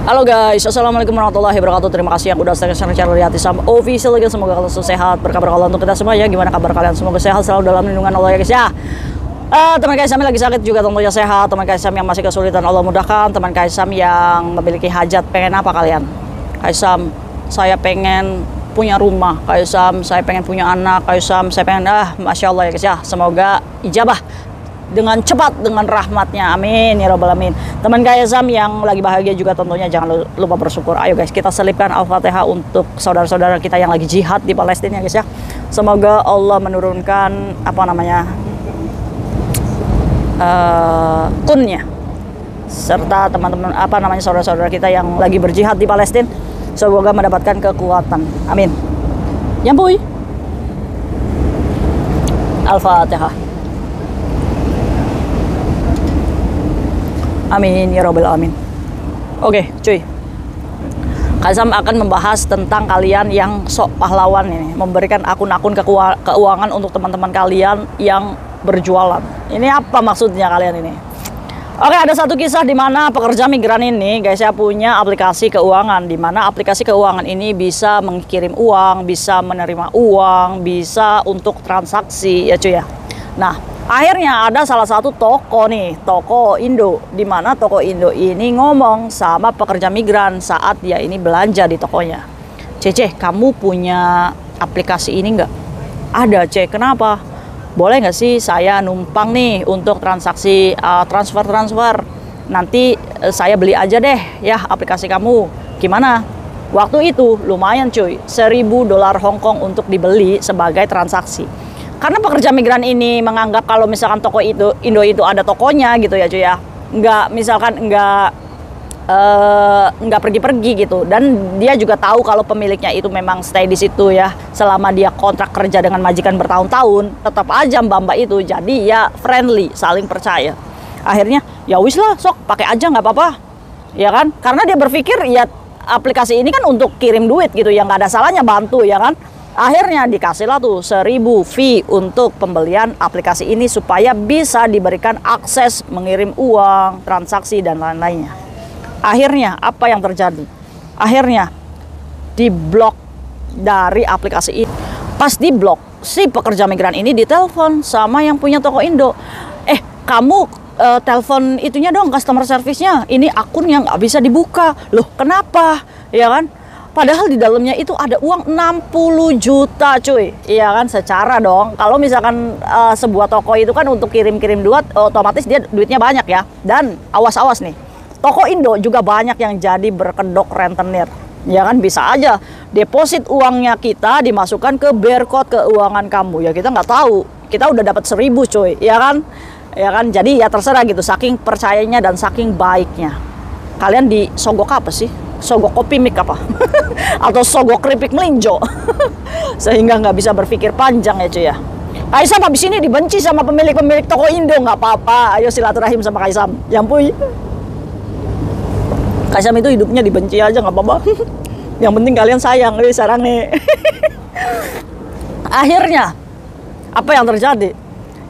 Halo guys, assalamualaikum warahmatullahi wabarakatuh. Terima kasih yang udah setia channel Riyad Hisam Official guys. Semoga kalian selalu sehat, berkabar Allah untuk kita semua ya. Gimana kabar kalian? Semoga sehat selalu dalam lindungan Allah ya guys ya. Teman Kaisam lagi sakit juga tentunya sehat. Teman Kaisam yang masih kesulitan Allah mudahkan. Teman Kaisam yang memiliki hajat, pengen apa kalian? Kaisam, saya pengen punya rumah. Kaisam, saya pengen punya anak. Kaisam, saya pengen Masya Allah ya guys ya. Semoga ijabah dengan cepat dengan rahmatnya, amin ya robbal alamin. Teman Kaisam yang lagi bahagia juga tentunya jangan lupa bersyukur. Ayo guys, kita selipkan Al-Fatihah untuk saudara-saudara kita yang lagi jihad di Palestina ya guys ya. Semoga Allah menurunkan kunnya, serta teman-teman saudara-saudara kita yang lagi berjihad di Palestina, semoga mendapatkan kekuatan, amin ya boy. Al-Fatihah. Amin ya robbal alamin. Oke cuy, Kaisam akan membahas tentang kalian yang sok pahlawan ini, memberikan akun-akun keuangan untuk teman-teman kalian yang berjualan. Ini apa maksudnya kalian ini? Oke, ada satu kisah di mana pekerja migran ini guys ya punya aplikasi keuangan, di mana aplikasi keuangan ini bisa mengirim uang, bisa menerima uang, bisa untuk transaksi ya cuy ya. Nah, akhirnya ada salah satu toko nih, toko Indo, di mana toko Indo ini ngomong sama pekerja migran saat dia ini belanja di tokonya. Cece, kamu punya aplikasi ini nggak? Ada, Ce. Kenapa? Boleh nggak sih saya numpang nih untuk transaksi transfer? Nanti saya beli aja deh ya aplikasi kamu. Gimana? Waktu itu lumayan cuy, $1.000 Hongkong untuk dibeli sebagai transaksi. Karena pekerja migran ini menganggap kalau misalkan toko itu Indo itu ada tokonya gitu ya cuy ya, nggak pergi-pergi gitu, dan dia juga tahu kalau pemiliknya itu memang stay di situ ya selama dia kontrak kerja dengan majikan bertahun-tahun, tetap aja mbak-mbak itu jadi ya friendly, saling percaya. Akhirnya ya wis lah, sok pakai aja nggak apa-apa ya kan, karena dia berpikir ya aplikasi ini kan untuk kirim duit gitu ya, nggak ada salahnya bantu ya kan. Akhirnya dikasihlah tuh 1.000 fee untuk pembelian aplikasi ini supaya bisa diberikan akses mengirim uang, transaksi dan lain-lainnya. Akhirnya apa yang terjadi? Akhirnya diblok dari aplikasi ini. Pas diblok, si pekerja migran ini ditelepon sama yang punya toko Indo. Kamu telepon itunya dong, customer service-nya. Ini akun yang nggak bisa dibuka. Loh, kenapa? Ya kan? Padahal di dalamnya itu ada uang 60 juta cuy. Iya kan, secara dong. Kalau misalkan sebuah toko itu kan untuk kirim-kirim duit, otomatis dia duitnya banyak ya. Dan awas-awas nih, toko Indo juga banyak yang jadi berkedok rentenir. Ya kan, bisa aja deposit uangnya kita dimasukkan ke barcode keuangan kamu. Ya kita nggak tahu. Kita udah dapat 1.000 cuy, ya kan? Ya kan, jadi ya terserah gitu. Saking percayanya dan saking baiknya. Kalian disogok apa sih? Sogok kopi mik apa? Atau sogok keripik melinjo? Sehingga nggak bisa berpikir panjang ya cuy ya. Kaisam habis ini dibenci sama pemilik toko Indo, nggak apa-apa. Ayo silaturahim sama Kaisam. Ya ampun. Kaisam itu hidupnya dibenci aja nggak apa-apa. Yang penting kalian sayang, sarang nih. Akhirnya apa yang terjadi?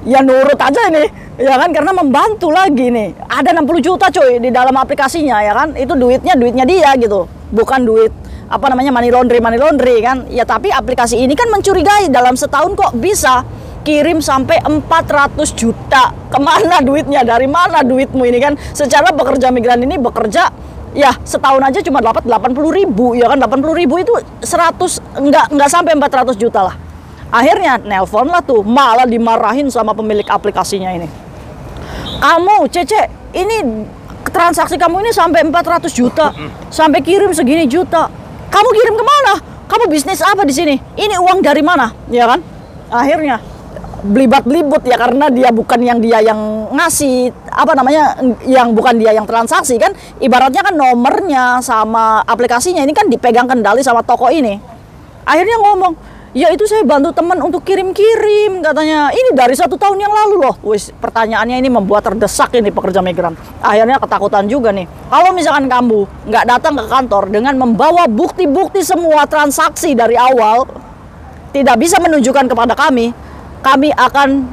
Ya nurut aja ini, ya kan, karena membantu lagi nih. Ada 60 juta cuy di dalam aplikasinya ya kan. Itu duitnya dia gitu. Bukan duit money laundry kan. Ya tapi aplikasi ini kan mencurigai, dalam setahun kok bisa kirim sampai 400 juta. Kemana duitnya? Dari mana duitmu ini kan? Secara pekerja migran ini bekerja ya setahun aja cuma dapat 80.000 ya kan. 80.000 itu 100 enggak sampai 400 juta lah. Akhirnya nelpon lah tuh, malah dimarahin sama pemilik aplikasinya ini. Kamu Cece, ini transaksi kamu ini sampai 400 juta, sampai kirim segini juta. Kamu kirim kemana? Kamu bisnis apa di sini? Ini uang dari mana? Ya kan? Akhirnya belibet ya, karena dia bukan yang ngasih yang bukan dia yang transaksi kan. Ibaratnya kan nomornya sama aplikasinya ini kan dipegang kendali sama toko ini. Akhirnya ngomong, ya itu saya bantu teman untuk kirim-kirim katanya. Ini dari 1 tahun yang lalu loh. Wis, pertanyaannya ini membuat terdesak ini pekerja migran. Akhirnya ketakutan juga nih. Kalau misalkan kamu nggak datang ke kantor dengan membawa bukti-bukti semua transaksi dari awal, tidak bisa menunjukkan kepada kami akan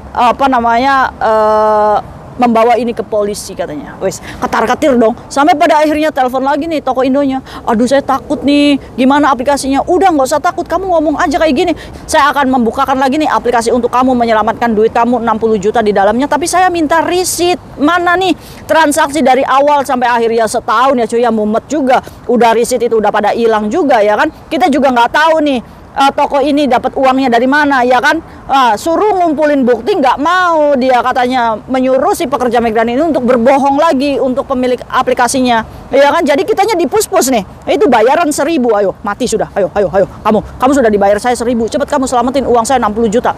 membawa ini ke polisi katanya. Wes, ketar-ketir dong. Sampai pada akhirnya telepon lagi nih toko Indonya. Aduh, saya takut nih. Gimana aplikasinya? Udah, nggak usah takut. Kamu ngomong aja kayak gini. Saya akan membukakan lagi nih aplikasi untuk kamu, menyelamatkan duit kamu 60 juta di dalamnya. Tapi saya minta receipt. Mana nih transaksi dari awal sampai akhirnya setahun ya cuy, ya mumet juga. Udah receipt itu udah pada hilang juga ya kan. Kita juga nggak tahu nih toko ini dapat uangnya dari mana ya kan. Suruh ngumpulin bukti, nggak mau dia, katanya menyuruh si pekerja migran ini untuk berbohong lagi untuk pemilik aplikasinya ya kan. Jadi kitanya dipus-pus nih, itu bayaran 1.000, ayo mati sudah, ayo kamu sudah dibayar saya 1.000, cepat kamu selamatin uang saya 60 juta.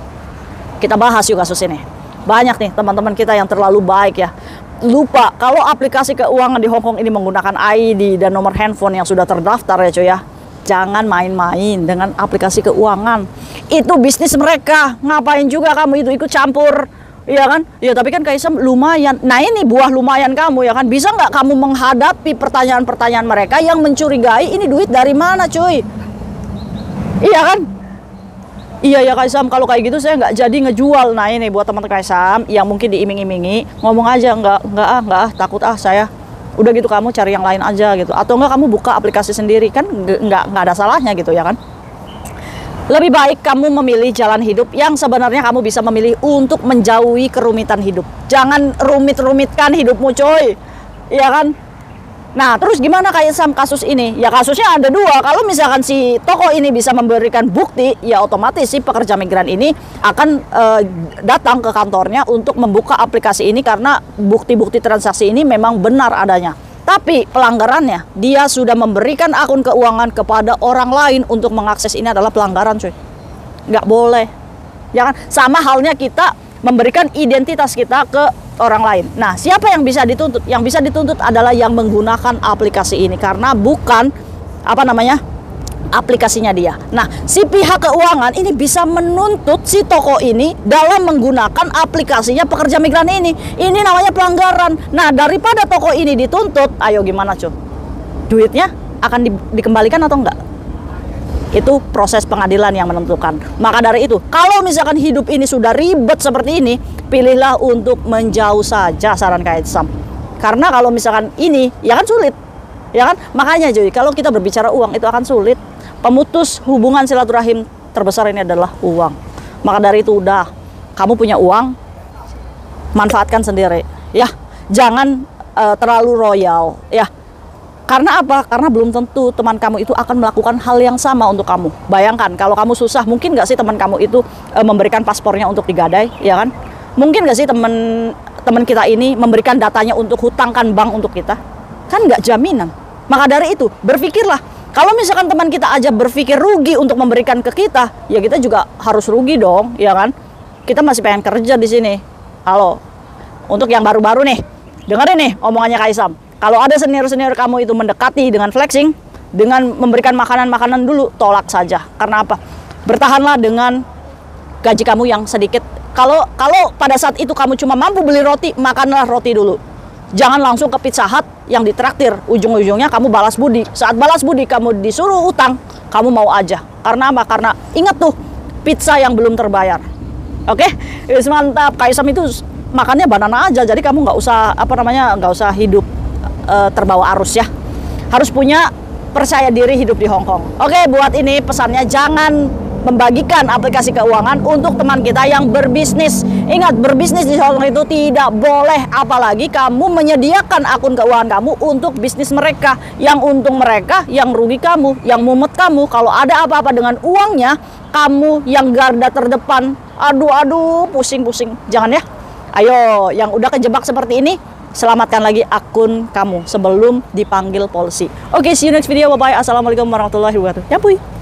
Kita bahas yuk kasus ini. Banyak nih teman-teman kita yang terlalu baik ya, lupa kalau aplikasi keuangan di Hong Kong ini menggunakan ID dan nomor handphone yang sudah terdaftar ya cuy ya. Jangan main-main dengan aplikasi keuangan. Itu bisnis mereka. Ngapain juga kamu itu ikut campur? Iya kan? Ya tapi kan Kaisam lumayan. Nah ini buah lumayan kamu ya kan. Bisa nggak kamu menghadapi pertanyaan-pertanyaan mereka yang mencurigai ini duit dari mana cuy? Iya kan? Iya ya Kaisam, kalau kayak gitu saya nggak jadi ngejual. Nah ini buat teman Kaisam yang mungkin diiming-imingi, ngomong aja enggak takut saya. Udah gitu kamu cari yang lain aja gitu, atau enggak kamu buka aplikasi sendiri, kan nggak ada salahnya gitu ya kan. Lebih baik kamu memilih jalan hidup yang sebenarnya kamu bisa memilih untuk menjauhi kerumitan hidup. Jangan rumit-rumitkan hidupmu coy, ya kan. Nah terus gimana Kaisam kasus ini? Ya kasusnya ada dua. Kalau misalkan si toko ini bisa memberikan bukti, ya otomatis si pekerja migran ini akan datang ke kantornya untuk membuka aplikasi ini karena bukti-bukti transaksi ini memang benar adanya. Tapi pelanggarannya, dia sudah memberikan akun keuangan kepada orang lain untuk mengakses, ini adalah pelanggaran cuy. Nggak boleh. Ya kan? Sama halnya kita memberikan identitas kita ke orang lain. Nah, siapa yang bisa dituntut? Yang bisa dituntut adalah yang menggunakan aplikasi ini karena bukan aplikasinya dia. Nah, si pihak keuangan ini bisa menuntut si toko ini dalam menggunakan aplikasinya pekerja migran ini. Ini namanya pelanggaran. Nah, daripada toko ini dituntut, ayo gimana cuy? Duitnya akan dikembalikan atau enggak? Itu proses pengadilan yang menentukan. Maka dari itu, kalau misalkan hidup ini sudah ribet seperti ini, pilihlah untuk menjauh saja, saran Kaisam. Karena kalau misalkan ini, ya kan sulit, ya kan. Makanya cuy, kalau kita berbicara uang itu akan sulit. Pemutus hubungan silaturahim terbesar ini adalah uang. Maka dari itu udah, kamu punya uang, manfaatkan sendiri, ya. Jangan terlalu royal, ya. Karena apa? Karena belum tentu teman kamu itu akan melakukan hal yang sama untuk kamu. Bayangkan kalau kamu susah, mungkin nggak sih teman kamu itu memberikan paspornya untuk digadai, ya kan? Mungkin nggak sih teman kita ini memberikan datanya untuk hutangkan bank untuk kita? Kan nggak jaminan. Maka dari itu, berpikirlah. Kalau misalkan teman kita aja berpikir rugi untuk memberikan ke kita, ya kita juga harus rugi dong, ya kan? Kita masih pengen kerja di sini. Halo, untuk yang baru-baru nih, dengerin nih omongannya Kaisam. Kalau ada senior-senior kamu itu mendekati dengan flexing, dengan memberikan makanan-makanan dulu, tolak saja. Karena apa? Bertahanlah dengan gaji kamu yang sedikit. Kalau pada saat itu kamu cuma mampu beli roti, makanlah roti dulu. Jangan langsung ke Pizza Hut yang ditraktir. Ujung-ujungnya kamu balas budi. Saat balas budi kamu disuruh utang, kamu mau aja. Karena apa? Karena ingat tuh, pizza yang belum terbayar. Oke? Mantap. Kaisam itu makannya banana aja. Jadi kamu nggak usah nggak usah hidup terbawa arus ya. Harus punya percaya diri hidup di Hong Kong. Oke, buat ini pesannya, jangan membagikan aplikasi keuangan untuk teman kita yang berbisnis. Ingat, berbisnis di Hong Kong itu tidak boleh, apalagi kamu menyediakan akun keuangan kamu untuk bisnis mereka. Yang untung mereka, yang rugi kamu, yang mumet kamu. Kalau ada apa-apa dengan uangnya, kamu yang garda terdepan. Aduh, pusing-pusing. Jangan ya. Ayo, yang udah kejebak seperti ini, selamatkan lagi akun kamu sebelum dipanggil polisi. Oke, see you next video. Bye-bye. Assalamualaikum warahmatullahi wabarakatuh. Ya, puy.